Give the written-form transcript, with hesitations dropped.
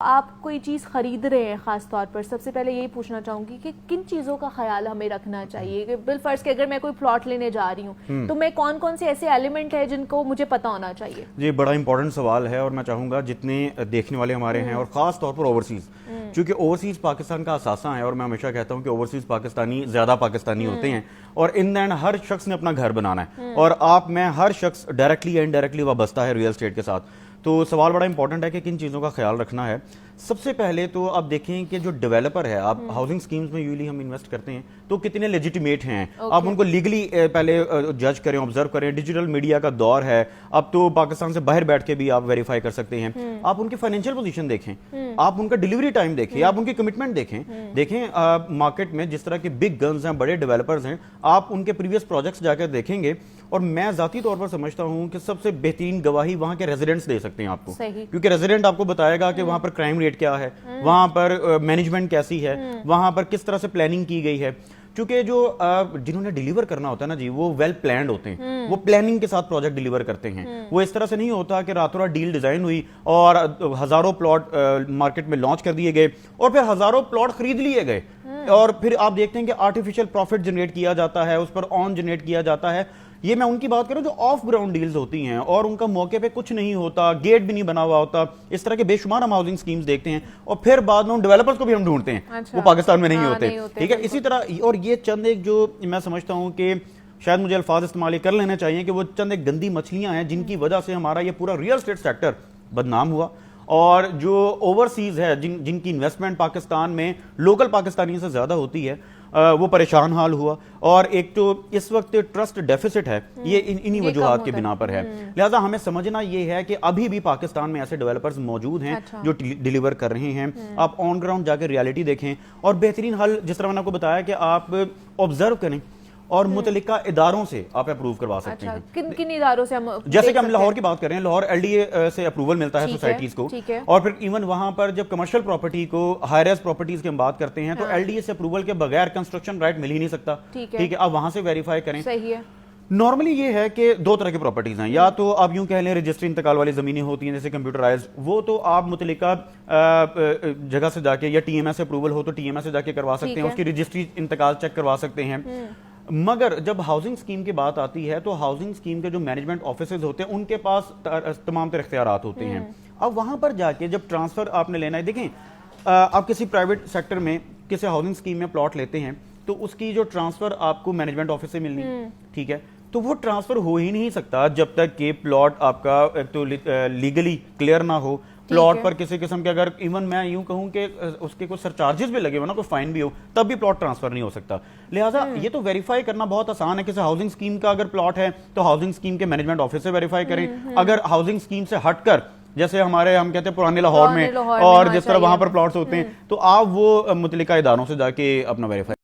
आप कोई चीज़ खरीद रहे हैं ख़ास तौर पर, सबसे पहले यही पूछना चाहूँगी कि किन चीज़ों का ख्याल हमें रखना चाहिए कि बिलफर्ज के अगर मैं कोई प्लॉट लेने जा रही हूँ तो मैं कौन कौन से ऐसे एलिमेंट है जिनको मुझे पता होना चाहिए? जी, बड़ा इंपॉर्टेंट सवाल है और मैं चाहूँगा जितने देखने वाले हमारे हैं और ख़ास तौर पर ओवरसीज़, क्योंकि ओवरसीज़ पाकिस्तान का असासा है और मैं हमेशा कहता हूँ कि ओवरसीज़ पाकिस्तानी ज़्यादा पाकिस्तानी होते हैं और इन द एंड हर शख्स ने अपना घर बनाना है और आप में हर शख्स डायरेक्टली या इनडायरेक्टली वाबस्ता है रियल एस्टेट के साथ। तो सवाल बड़ा इंपॉर्टेंट है कि किन चीज़ों का ख्याल रखना है। सबसे पहले तो आप देखें कि जो डेवलपर है, आप हाउसिंग स्कीम्स में यूजली हम इन्वेस्ट करते हैं तो कितने लेजिटिमेट हैं। आप उनको लीगली पहले जज करें, ऑब्जर्व करें। डिजिटल मीडिया का दौर है, अब तो पाकिस्तान से बाहर बैठ के भी आप वेरीफाई कर सकते हैं। आप उनकी फाइनेंशियल पोजीशन देखें, आप उनका डिलीवरी टाइम देखें, आप उनकी कमिटमेंट देखें मार्केट में जिस तरह के बिग गन्स हैं, बड़े डेवलपर्स हैं, आप उनके प्रीवियस प्रोजेक्ट्स जाकर देखेंगे और मैं जाती तौर पर समझता हूं कि सबसे बेहतरीन गवाही वहां के रेजिडेंट्स दे सकते हैं आपको, क्योंकि रेजिडेंट आपको बताएगा कि वहां पर क्राइम रेट क्या है, वहां पर मैनेजमेंट कैसी है, वहां पर किस तरह से प्लानिंग की गई है। क्योंकि जो जिन्होंने डिलीवर करना होता है ना जी, वो वेल प्लान्ड होते हैं, वो प्लानिंग के साथ प्रोजेक्ट डिलीवर करते हैं। वो इस तरह से नहीं होता कि रातों रात डील डिजाइन हुई और हजारों प्लॉट मार्केट में लॉन्च कर दिए गए और फिर हजारों प्लॉट खरीद लिए गए और फिर आप देखते हैं कि आर्टिफिशियल प्रॉफिट जनरेट किया जाता है, उस पर ऑन जनरेट किया जाता है। ये मैं उनकी बात करूं जो ऑफ ग्राउंड डील्स होती हैं और उनका मौके पे कुछ नहीं होता, गेट भी नहीं बना हुआ होता। इस तरह के बेशुमार हम हाउसिंग स्कीम्स देखते हैं और फिर बाद में उन डेवलपर्स को भी हम ढूंढते हैं। अच्छा। वो पाकिस्तान में नहीं होते, ठीक है। इसी तरह और ये चंद एक जो मैं समझता हूं कि शायद मुझे अल्फाज इस्तेमाल कर लेने चाहिए कि वो चंद एक गंदी मछलियां हैं जिनकी वजह से हमारा ये पूरा रियल एस्टेट सेक्टर बदनाम हुआ और जो ओवरसीज है जिनकी इन्वेस्टमेंट पाकिस्तान में लोकल पाकिस्तानियों से ज्यादा होती है, वो परेशान हाल हुआ। और एक तो इस वक्त ट्रस्ट डेफिसिट है, ये इन्हीं वजूहात की बिना पर है। लिहाजा हमें समझना ये है कि अभी भी पाकिस्तान में ऐसे डेवलपर्स मौजूद हैं। अच्छा। जो डिलीवर कर रहे हैं। आप ऑन ग्राउंड जाकर रियलिटी देखें और बेहतरीन हल, जिस तरह मैंने आपको बताया कि आप ऑब्जर्व करें और मुतल्लिका इदारों से आप अप्रूव करवा सकते हैं। किन इदारों से हम, जैसे कि हम लाहौर की बात कर रहे हैं, लाहौर एलडीए से अप्रूवल मिलता है सोसाइटीज को, और फिर इवन वहां पर जब कमर्शियल प्रॉपर्टी को, हाई राइज प्रॉपर्टीज की हम बात करते हैं तो एलडीए से अप्रूवल के बगैर कंस्ट्रक्शन राइट मिल ही नहीं सकता। ठीक है, आप वहां से वेरीफाई करें। सही है। नॉर्मली ये है कि दो तरह की प्रॉपर्टीज हैं, या तो आप यूं कह लें रजिस्ट्री इंतकाल वाली जमीनें होती हैं जैसे कंप्यूटराइज्ड, वो तो आप मुतल्लिका जगह से जाके, या टीएमएस अप्रूवल हो तो टीएमएस से जाके करवा सकते हैं, उसकी रजिस्ट्री इंतकाल चेक करवा सकते हैं। मगर जब हाउसिंग स्कीम की बात आती है तो हाउसिंग स्कीम के जो मैनेजमेंट ऑफिसर्स होते हैं उनके पास तमाम तरह इख्तियारात होते हैं। अब वहां पर जाके जब ट्रांसफर आपने लेना है, देखें आप किसी प्राइवेट सेक्टर में किसी हाउसिंग स्कीम में प्लॉट लेते हैं तो उसकी जो ट्रांसफर आपको मैनेजमेंट ऑफिस से मिलनी, ठीक है, तो वो ट्रांसफर हो ही नहीं सकता जब तक कि प्लॉट आपका एक तो लीगली क्लियर ना हो। प्लॉट पर किसी किस्म के, अगर इवन मैं यूं कहूं कि उसके कुछ सरचार्जेस भी लगे हो ना, कोई फाइन भी हो, तब भी प्लॉट ट्रांसफर नहीं हो सकता। लिहाजा ये तो वेरीफाई करना बहुत आसान है। किसी हाउसिंग स्कीम का अगर प्लॉट है तो हाउसिंग स्कीम के मैनेजमेंट ऑफिस से वेरीफाई करें। अगर हाउसिंग स्कीम से हटकर, जैसे हमारे हम कहते हैं पुराने लाहौर में और जिस तरह वहां पर प्लॉट्स होते हैं, तो आप वो मुतल्लिका इदारों से जाके अपना वेरीफाई